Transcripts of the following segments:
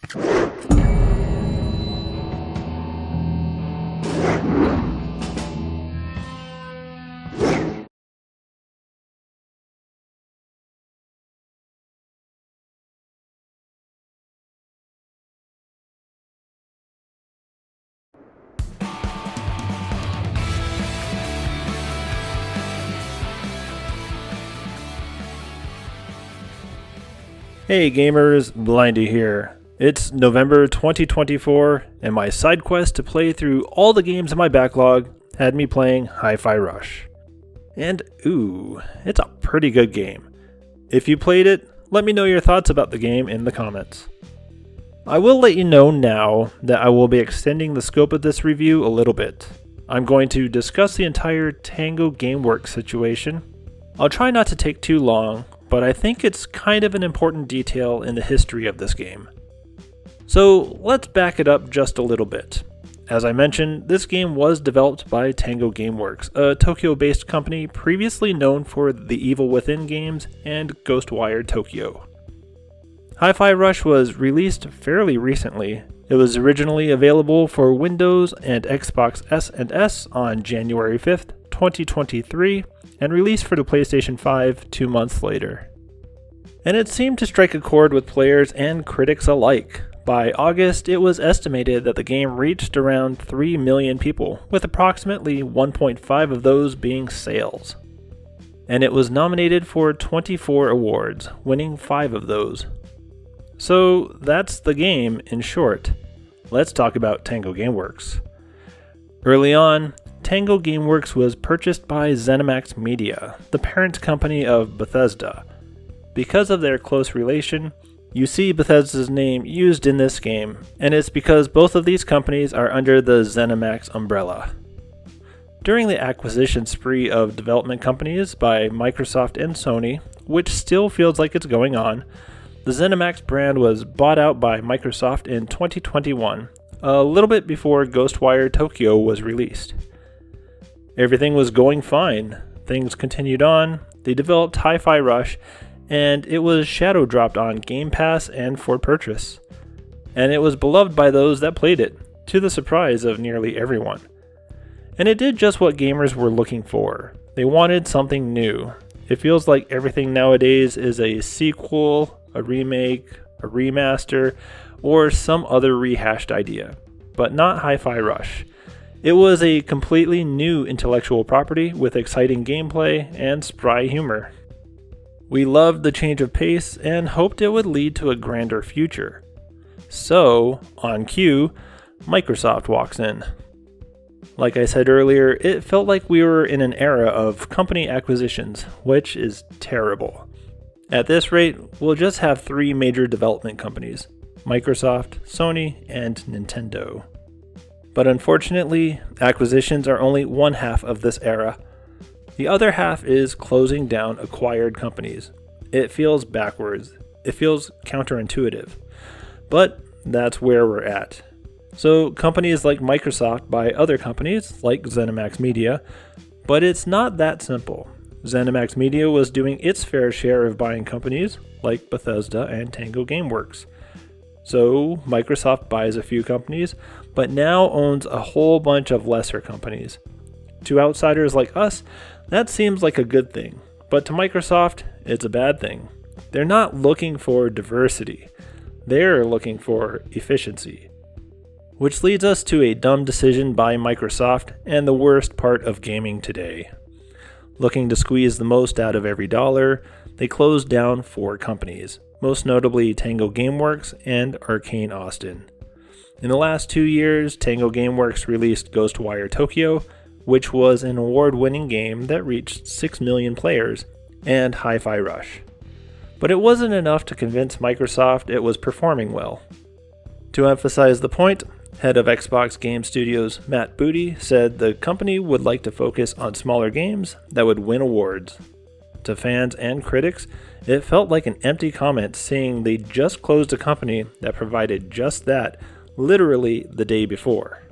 Hey gamers, Blindy here. It's November 2024, and my side quest to play through all the games in my backlog had me playing Hi-Fi Rush. And ooh, it's a pretty good game. If you played it, let me know your thoughts about the game in the comments. I will let you know now that I will be extending the scope of this review a little bit. I'm going to discuss the entire Tango Gameworks situation. I'll try not to take too long, but I think it's kind of an important detail in the history of this game. So let's back it up just a little bit. As I mentioned, this game was developed by Tango Gameworks, a Tokyo-based company previously known for the Evil Within games and Ghostwire Tokyo. Hi-Fi Rush was released fairly recently. It was originally available for Windows and Xbox S and S on January 5th, 2023, and released for the PlayStation 5 2 months later. And it seemed to strike a chord with players and critics alike. By August, it was estimated that the game reached around 3 million people, with approximately 1.5 of those being sales. And it was nominated for 24 awards, winning 5 of those. So that's the game in short. Let's talk about Tango Gameworks. Early on, Tango Gameworks was purchased by ZeniMax Media, the parent company of Bethesda. Because of their close relation, you see Bethesda's name used in this game, and it's because both of these companies are under the ZeniMax umbrella. During the acquisition spree of development companies by Microsoft and Sony, which still feels like it's going on, the ZeniMax brand was bought out by Microsoft in 2021, a little bit before Ghostwire Tokyo was released. Everything was going fine. Things continued on. They developed Hi-Fi Rush, and it was shadow dropped on Game Pass and for purchase. And it was beloved by those that played it, to the surprise of nearly everyone. And it did just what gamers were looking for. They wanted something new. It feels like everything nowadays is a sequel, a remake, a remaster, or some other rehashed idea. But not Hi-Fi Rush. It was a completely new intellectual property with exciting gameplay and spry humor. We loved the change of pace and hoped it would lead to a grander future. So, on cue, Microsoft walks in. Like I said earlier, it felt like we were in an era of company acquisitions, which is terrible. At this rate, we'll just have 3 major development companies: Microsoft, Sony, and Nintendo. But unfortunately, acquisitions are only one half of this era. The other half is closing down acquired companies. It feels backwards. It feels counterintuitive. But that's where we're at. So companies like Microsoft buy other companies like ZeniMax Media, but it's not that simple. ZeniMax Media was doing its fair share of buying companies like Bethesda and Tango Gameworks. So Microsoft buys a few companies, but now owns a whole bunch of lesser companies. To outsiders like us, that seems like a good thing, but to Microsoft, it's a bad thing. They're not looking for diversity. They're looking for efficiency. Which leads us to a dumb decision by Microsoft and the worst part of gaming today. Looking to squeeze the most out of every dollar, they closed down 4 companies, most notably Tango Gameworks and Arcane Austin. In the last 2 years, Tango Gameworks released Ghostwire Tokyo, which was an award-winning game that reached 6 million players, and Hi-Fi Rush. But it wasn't enough to convince Microsoft it was performing well. To emphasize the point, head of Xbox Game Studios Matt Booty said the company would like to focus on smaller games that would win awards. To fans and critics, it felt like an empty comment saying they just closed a company that provided just that literally the day before.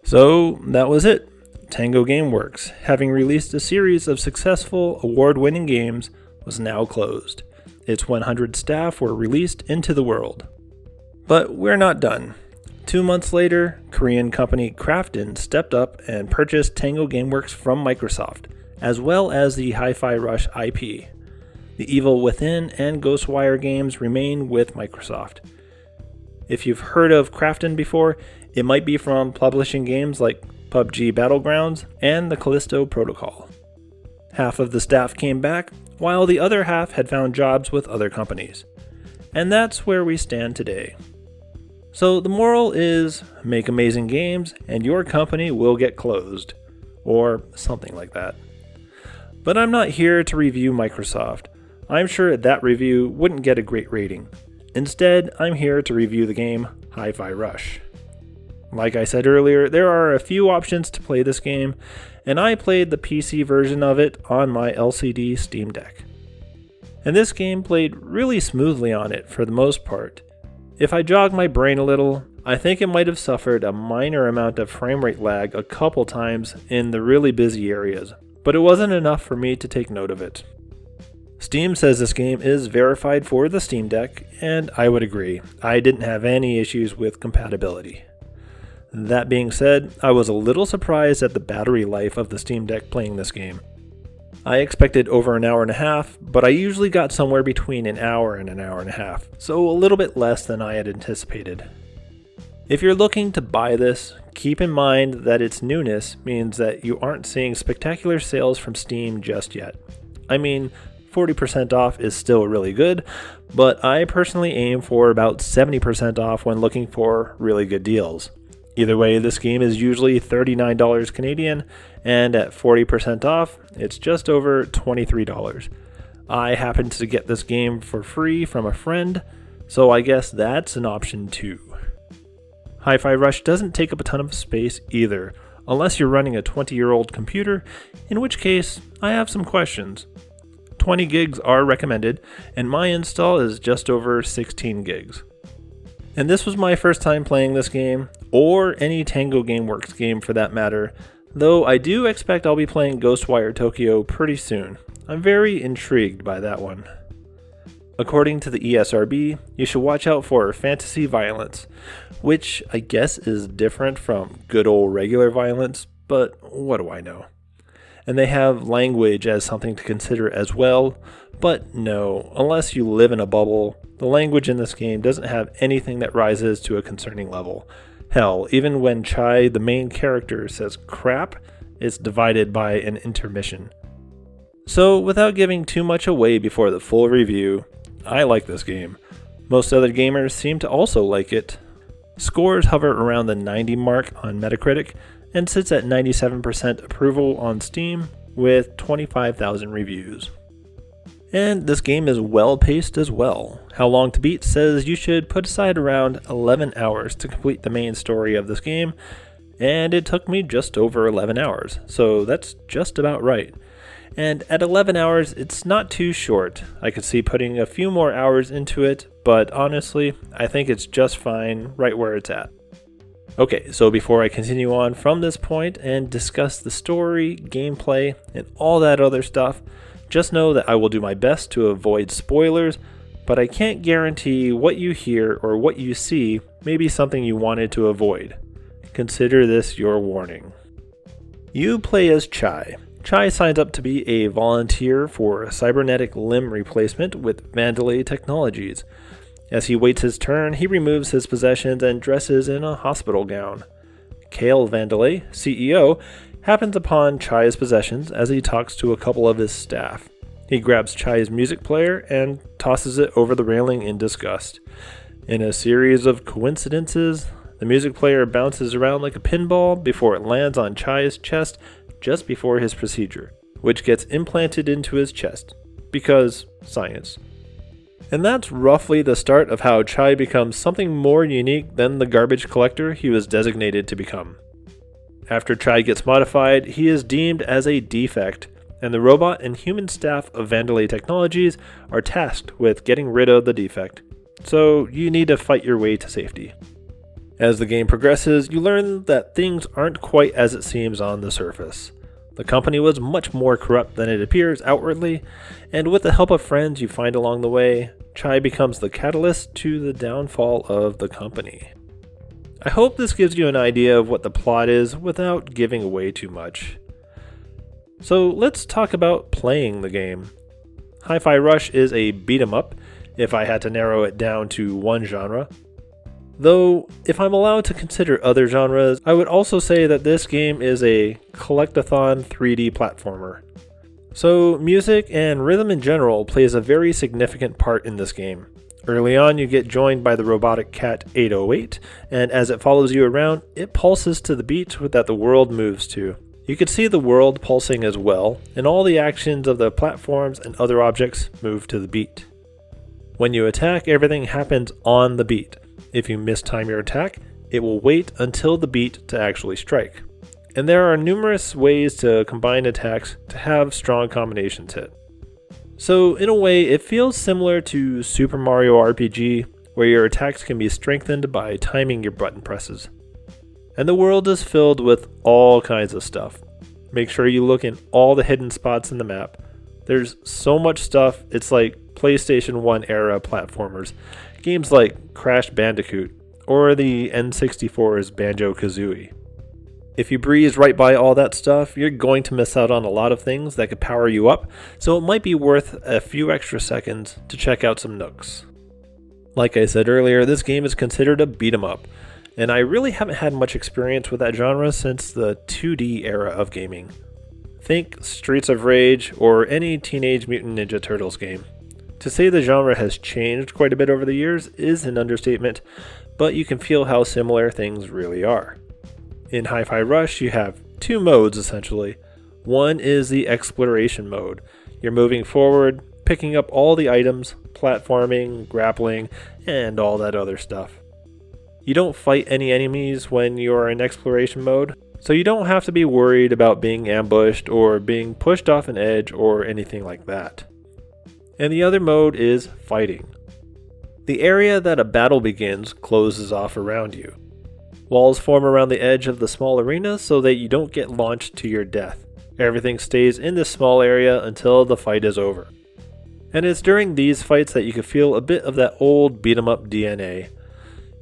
So that was it. Tango Gameworks, having released a series of successful award-winning games, was now closed. Its 100 staff were released into the world. But we're not done. 2 months later, Korean company Krafton stepped up and purchased Tango Gameworks from Microsoft, as well as the Hi-Fi Rush IP. The Evil Within and Ghostwire games remain with Microsoft. If you've heard of Krafton before, it might be from publishing games like PUBG Battlegrounds and the Callisto Protocol. Half of the staff came back, while the other half had found jobs with other companies. And that's where we stand today. So the moral is, make amazing games and your company will get closed. Or something like that. But I'm not here to review Microsoft. I'm sure that review wouldn't get a great rating. Instead, I'm here to review the game Hi-Fi Rush. Like I said earlier, there are a few options to play this game, and I played the PC version of it on my LCD Steam Deck. And this game played really smoothly on it for the most part. If I jog my brain a little, I think it might have suffered a minor amount of frame rate lag a couple times in the really busy areas, but it wasn't enough for me to take note of it. Steam says this game is verified for the Steam Deck, and I would agree. I didn't have any issues with compatibility. That being said, I was a little surprised at the battery life of the Steam Deck playing this game. I expected over an hour and a half, but I usually got somewhere between an hour and an hour and a half, so a little bit less than I had anticipated. If you're looking to buy this, keep in mind that its newness means that you aren't seeing spectacular sales from Steam just yet. I mean, 40% off is still really good, but I personally aim for about 70% off when looking for really good deals. Either way, this game is usually $39 Canadian, and at 40% off, it's just over $23. I happened to get this game for free from a friend, so I guess that's an option too. Hi-Fi Rush doesn't take up a ton of space either, unless you're running a 20-year-old computer, in which case, I have some questions. 20 gigs are recommended, and my install is just over 16 gigs. And this was my first time playing this game, or any Tango Gameworks game for that matter, though I do expect I'll be playing Ghostwire Tokyo pretty soon. I'm very intrigued by that one. According to the ESRB, you should watch out for fantasy violence, which I guess is different from good old regular violence, but what do I know? And they have language as something to consider as well, but no, unless you live in a bubble, the language in this game doesn't have anything that rises to a concerning level. Hell, even when Chai, the main character, says crap, it's divided by an intermission. So, without giving too much away before the full review, I like this game. Most other gamers seem to also like it. Scores hover around the 90 mark on Metacritic, and sits at 97% approval on Steam with 25,000 reviews. And this game is well paced as well. How Long to Beat says you should put aside around 11 hours to complete the main story of this game, and it took me just over 11 hours, so that's just about right. And at 11 hours, it's not too short. I could see putting a few more hours into it, but honestly, I think it's just fine right where it's at. Okay, so before I continue on from this point and discuss the story, gameplay, and all that other stuff, just know that I will do my best to avoid spoilers, but I can't guarantee what you hear or what you see may be something you wanted to avoid. Consider this your warning. You play as Chai. Chai signs up to be a volunteer for cybernetic limb replacement with Vandalay Technologies. As he waits his turn, he removes his possessions and dresses in a hospital gown. Kale Vandalay, CEO, happens upon Chai's possessions as he talks to a couple of his staff. He grabs Chai's music player and tosses it over the railing in disgust. In a series of coincidences, the music player bounces around like a pinball before it lands on Chai's chest just before his procedure, which gets implanted into his chest, because science. And that's roughly the start of how Chai becomes something more unique than the garbage collector he was designated to become. After Chai gets modified, he is deemed as a defect, and the robot and human staff of Vandalay Technologies are tasked with getting rid of the defect. So you need to fight your way to safety. As the game progresses, you learn that things aren't quite as it seems on the surface. The company was much more corrupt than it appears outwardly, and with the help of friends you find along the way, Chai becomes the catalyst to the downfall of the company. I hope this gives you an idea of what the plot is without giving away too much. So let's talk about playing the game. Hi-Fi Rush is a beat-em-up, if I had to narrow it down to one genre. Though, if I'm allowed to consider other genres, I would also say that this game is a collectathon 3D platformer. So, music and rhythm in general plays a very significant part in this game. Early on, you get joined by the robotic cat 808, and as it follows you around, it pulses to the beat that the world moves to. You can see the world pulsing as well, and all the actions of the platforms and other objects move to the beat. When you attack, everything happens on the beat. If you mistime your attack, it will wait until the beat to actually strike. And there are numerous ways to combine attacks to have strong combinations hit. So in a way, it feels similar to Super Mario RPG, where your attacks can be strengthened by timing your button presses. And the world is filled with all kinds of stuff. Make sure you look in all the hidden spots in the map. There's so much stuff, it's like PlayStation 1 era platformers. Games like Crash Bandicoot, or the N64's Banjo-Kazooie. If you breeze right by all that stuff, you're going to miss out on a lot of things that could power you up, so it might be worth a few extra seconds to check out some nooks. Like I said earlier, this game is considered a beat-em-up, and I really haven't had much experience with that genre since the 2D era of gaming. Think Streets of Rage or any Teenage Mutant Ninja Turtles game. To say the genre has changed quite a bit over the years is an understatement, but you can feel how similar things really are. In Hi-Fi Rush, you have two modes essentially. One is the exploration mode. You're moving forward, picking up all the items, platforming, grappling, and all that other stuff. You don't fight any enemies when you're in exploration mode, so you don't have to be worried about being ambushed or being pushed off an edge or anything like that. And the other mode is fighting. The area that a battle begins closes off around you. Walls form around the edge of the small arena so that you don't get launched to your death. Everything stays in this small area until the fight is over. And it's during these fights that you can feel a bit of that old beat-em-up DNA.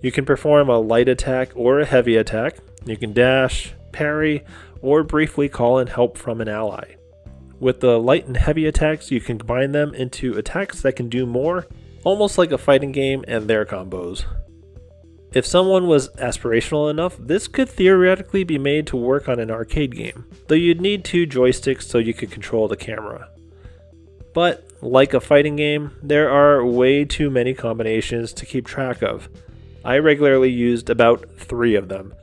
You can perform a light attack or a heavy attack. You can dash, parry, or briefly call in help from an ally. With the light and heavy attacks, you can combine them into attacks that can do more, almost like a fighting game and their combos. If someone was aspirational enough, this could theoretically be made to work on an arcade game, though you'd need two joysticks so you could control the camera. But, like a fighting game, there are way too many combinations to keep track of. I regularly used about 3 of them.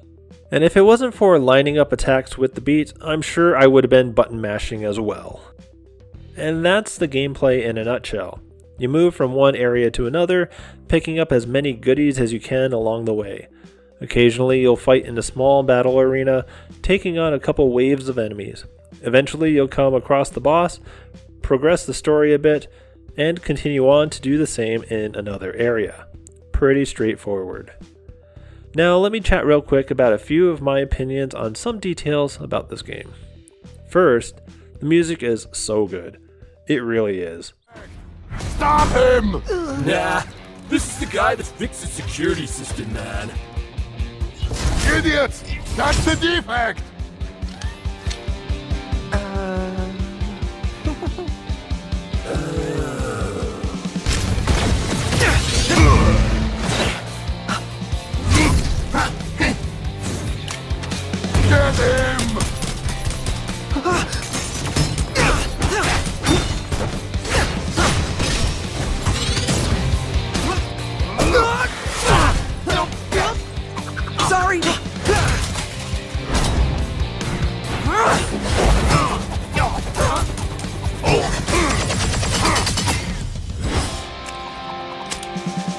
And if it wasn't for lining up attacks with the beat, I'm sure I would have been button mashing as well. And that's the gameplay in a nutshell. You move from one area to another, picking up as many goodies as you can along the way. Occasionally you'll fight in a small battle arena, taking on a couple waves of enemies. Eventually you'll come across the boss, progress the story a bit, and continue on to do the same in another area. Pretty straightforward. Now let me chat real quick about a few of my opinions on some details about this game. First, the music is so good. It really is. Stop him! Nah, this is the guy that fixed the security system, man. Idiots! That's the defect! Get him! Sorry!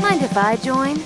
Mind if I join?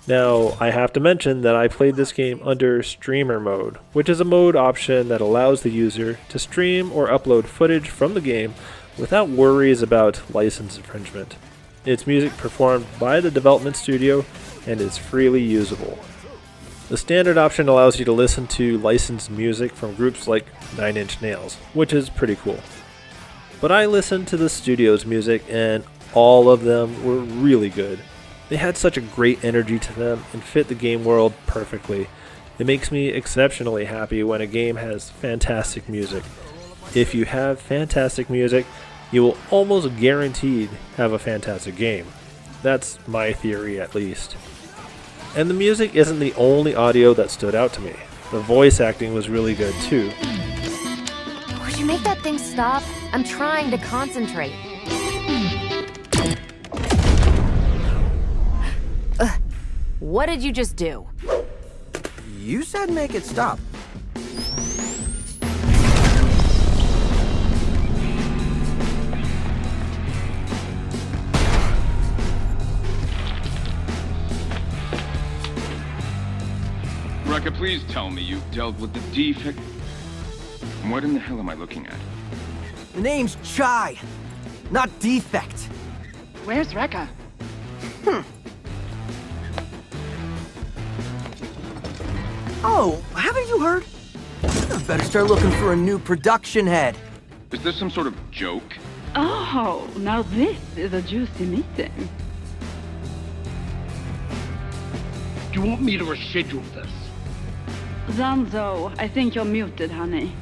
Now, I have to mention that I played this game under streamer mode, which is a mode option that allows the user to stream or upload footage from the game without worries about license infringement. It's music performed by the development studio and is freely usable. The standard option allows you to listen to licensed music from groups like 9 Inch Nails, which is pretty cool. But I listened to the studio's music and all of them were really good. They had such a great energy to them and fit the game world perfectly. It makes me exceptionally happy when a game has fantastic music. If you have fantastic music, you will almost guaranteed have a fantastic game. That's my theory at least. And the music isn't the only audio that stood out to me. The voice acting was really good too. Would you make that thing stop? I'm trying to concentrate. What did you just do? You said make it stop. Rekka, please tell me you've dealt with the defect. What in the hell am I looking at? The name's Chai, not Defect. Where's Rekka? Oh, haven't you heard? I better start looking for a new production head. Is this some sort of joke? Oh, now this is a juicy meeting. Do you want me to reschedule this? Zanzo, I think you're muted, honey.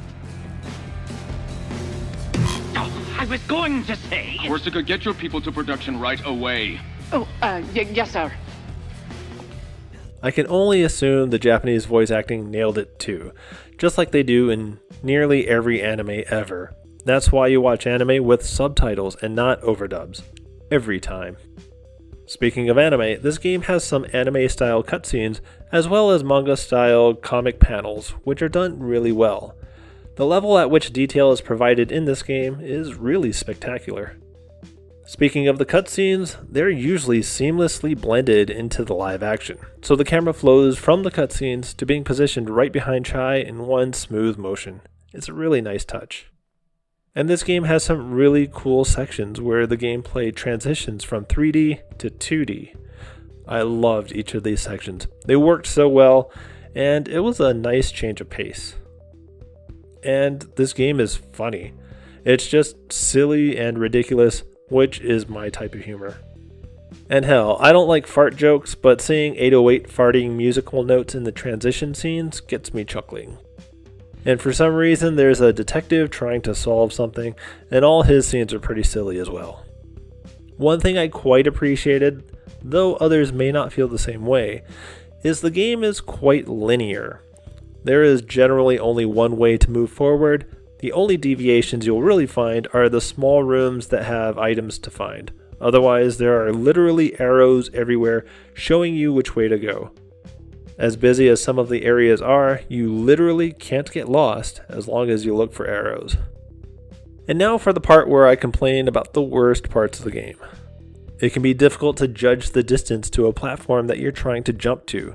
Oh, I was going to say... Corsica, get your people to production right away. Oh, yes, sir. I can only assume the Japanese voice acting nailed it too, just like they do in nearly every anime ever. That's why you watch anime with subtitles and not overdubs. Every time. Speaking of anime, this game has some anime-style cutscenes as well as manga-style comic panels, which are done really well. The level at which detail is provided in this game is really spectacular. Speaking of the cutscenes, they're usually seamlessly blended into the live action, so the camera flows from the cutscenes to being positioned right behind Chai in one smooth motion. It's a really nice touch. And this game has some really cool sections where the gameplay transitions from 3D to 2D. I loved each of these sections. They worked so well, and it was a nice change of pace. And this game is funny. It's just silly and ridiculous, which is my type of humor. And hell, I don't like fart jokes, but seeing 808 farting musical notes in the transition scenes gets me chuckling. And for some reason, there's a detective trying to solve something, and all his scenes are pretty silly as well. One thing I quite appreciated, though others may not feel the same way, is the game is quite linear. There is generally only one way to move forward. The only deviations you'll really find are the small rooms that have items to find. Otherwise, there are literally arrows everywhere showing you which way to go. As busy as some of the areas are, you literally can't get lost as long as you look for arrows. And now for the part where I complain about the worst parts of the game. It can be difficult to judge the distance to a platform that you're trying to jump to.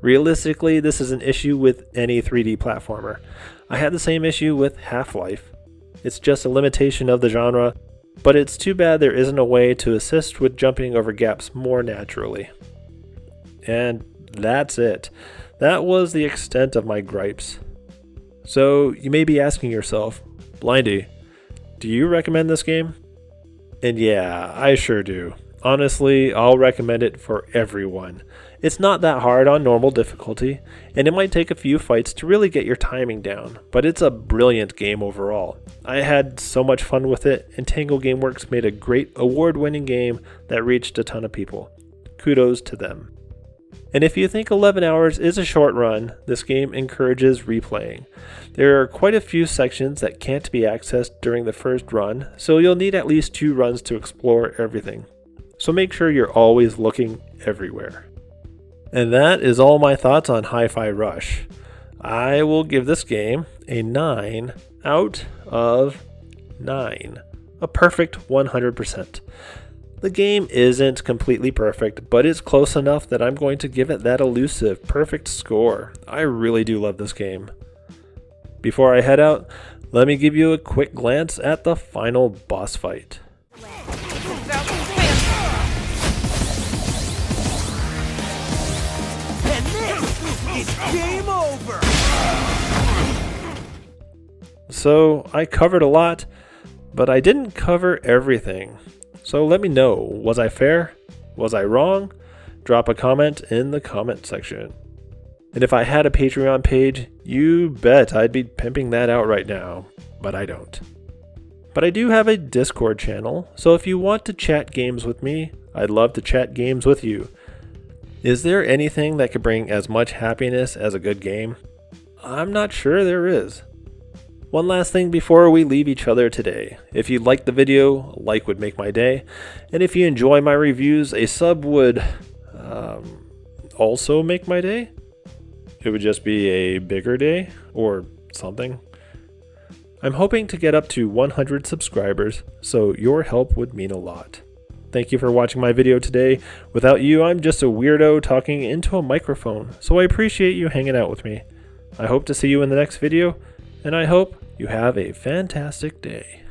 Realistically, this is an issue with any 3D platformer. I had the same issue with Half-Life. It's just a limitation of the genre, but it's too bad there isn't a way to assist with jumping over gaps more naturally. And that's it. That was the extent of my gripes. So you may be asking yourself, Blindy, do you recommend this game? And yeah, I sure do. Honestly, I'll recommend it for everyone. It's not that hard on normal difficulty, and it might take a few fights to really get your timing down, but it's a brilliant game overall. I had so much fun with it, and Tango Gameworks made a great award-winning game that reached a ton of people. Kudos to them. And if you think 11 hours is a short run, this game encourages replaying. There are quite a few sections that can't be accessed during the first run, so you'll need at least 2 runs to explore everything. So make sure you're always looking everywhere. And that is all my thoughts on Hi-Fi Rush. I will give this game a 9 out of 9. A perfect 100%. The game isn't completely perfect, but it's close enough that I'm going to give it that elusive, perfect score. I really do love this game. Before I head out, let me give you a quick glance at the final boss fight. And this is game over! So, I covered a lot, but I didn't cover everything. So let me know, was I fair? Was I wrong? Drop a comment in the comment section. And if I had a Patreon page, you bet I'd be pimping that out right now, but I don't. But I do have a Discord channel, so if you want to chat games with me, I'd love to chat games with you. Is there anything that could bring as much happiness as a good game? I'm not sure there is. One last thing before we leave each other today. If you liked the video, a like would make my day. And if you enjoy my reviews, a sub would also make my day. It would just be a bigger day or something. I'm hoping to get up to 100 subscribers, so your help would mean a lot. Thank you for watching my video today. Without you, I'm just a weirdo talking into a microphone, so I appreciate you hanging out with me. I hope to see you in the next video, and I hope you have a fantastic day.